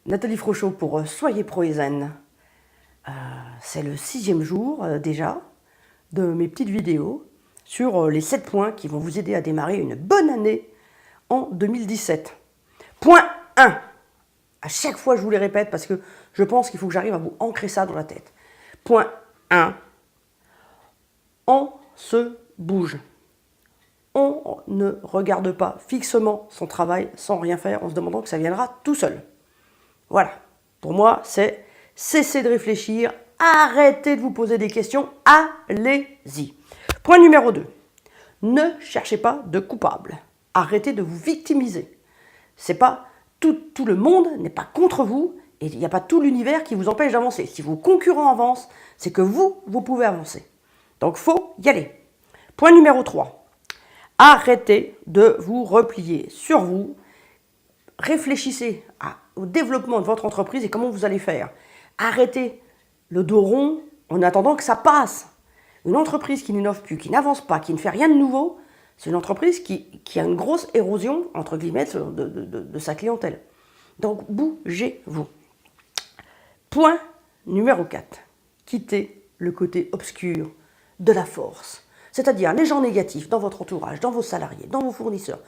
Nathalie Frochot pour Soyez Pro et Zen. C'est le 6e jour déjà de mes petites vidéos sur les 7 points qui vont vous aider à démarrer une bonne année en 2017. Point 1. À chaque fois je vous les répète parce que je pense qu'il faut que j'arrive à vous ancrer ça dans la tête. Point 1. On se bouge. On ne regarde pas fixement son travail sans rien faire en se demandant que ça viendra tout seul. Voilà. Pour moi, c'est cesser de réfléchir, arrêtez de vous poser des questions, allez-y. Point numéro 2. Ne cherchez pas de coupable. Arrêtez de vous victimiser. C'est pas tout le monde n'est pas contre vous et il n'y a pas tout l'univers qui vous empêche d'avancer. Si vos concurrents avancent, c'est que vous pouvez avancer. Donc, faut y aller. Point numéro 3. Arrêtez de vous replier sur vous. Réfléchissez au développement de votre entreprise et comment vous allez faire. Arrêtez le dos rond en attendant que ça passe. Une entreprise qui n'innove plus, qui n'avance pas, qui ne fait rien de nouveau, c'est une entreprise qui a une grosse érosion, entre guillemets, de sa clientèle. Donc, bougez-vous. Point numéro 4. Quittez le côté obscur de la force. C'est-à-dire les gens négatifs dans votre entourage, dans vos salariés, dans vos fournisseurs,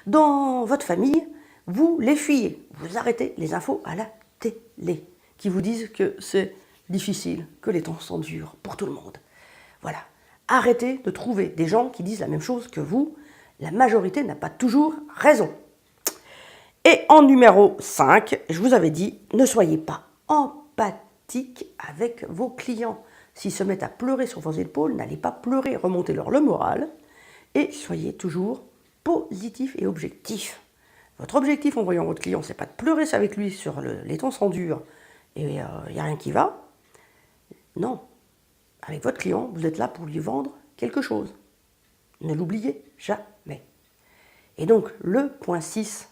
dans votre famille, vous les fuyez. Vous arrêtez les infos à la télé qui vous disent que c'est difficile, que les temps sont durs pour tout le monde. Voilà. Arrêtez de trouver des gens qui disent la même chose que vous. La majorité n'a pas toujours raison. Et en numéro 5, je vous avais dit, ne soyez pas empathique avec vos clients. S'ils se mettent à pleurer sur vos épaules, n'allez pas pleurer, remontez-leur le moral et soyez toujours positif et objectif. Votre objectif en voyant votre client, c'est pas de pleurer avec lui sur les temps sont durs et il n'y a rien qui va. Non. Avec votre client, vous êtes là pour lui vendre quelque chose. Ne l'oubliez jamais. Et donc, le point 6,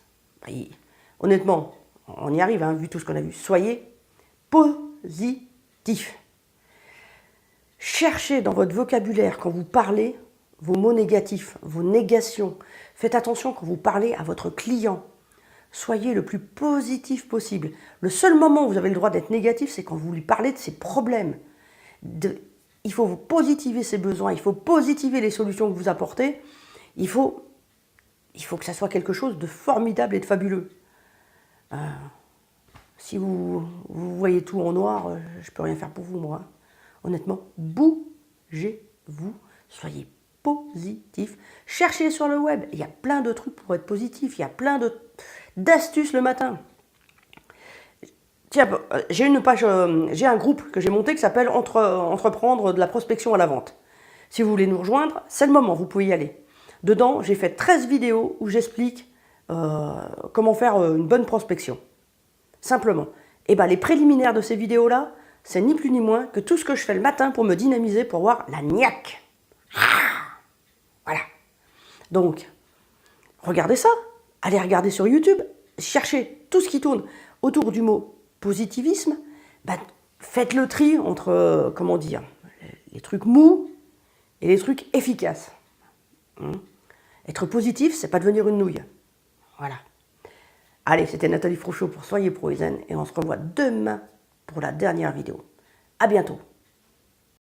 honnêtement, on y arrive, hein, vu tout ce qu'on a vu. Soyez positif. Cherchez dans votre vocabulaire, quand vous parlez, vos mots négatifs, vos négations. Faites attention quand vous parlez à votre client. Soyez le plus positif possible. Le seul moment où vous avez le droit d'être négatif, c'est quand vous lui parlez de ses problèmes. Il faut positiver ses besoins, il faut positiver les solutions que vous apportez. Il faut que ça soit quelque chose de formidable et de fabuleux. Si vous voyez tout en noir, je ne peux rien faire pour vous, moi. Honnêtement, bougez-vous, soyez positif. Cherchez sur le web, il y a plein de trucs pour être positif, il y a plein d'astuces le matin. Tiens, j'ai un groupe que j'ai monté qui s'appelle Entreprendre de la prospection à la vente. Si vous voulez nous rejoindre, c'est le moment, vous pouvez y aller. Dedans, j'ai fait 13 vidéos où j'explique comment faire une bonne prospection. Simplement. Et bien, les préliminaires de ces vidéos-là, c'est ni plus ni moins que tout ce que je fais le matin pour me dynamiser, pour voir la niaque. Voilà. Donc, regardez ça. Allez regarder sur YouTube. Cherchez tout ce qui tourne autour du mot positivisme. Faites le tri entre, les trucs mous et les trucs efficaces. Être positif, c'est pas devenir une nouille. Voilà. Allez, c'était Nathalie Frochot pour Soyez Pro et Zen et on se revoit demain pour la dernière vidéo. À bientôt.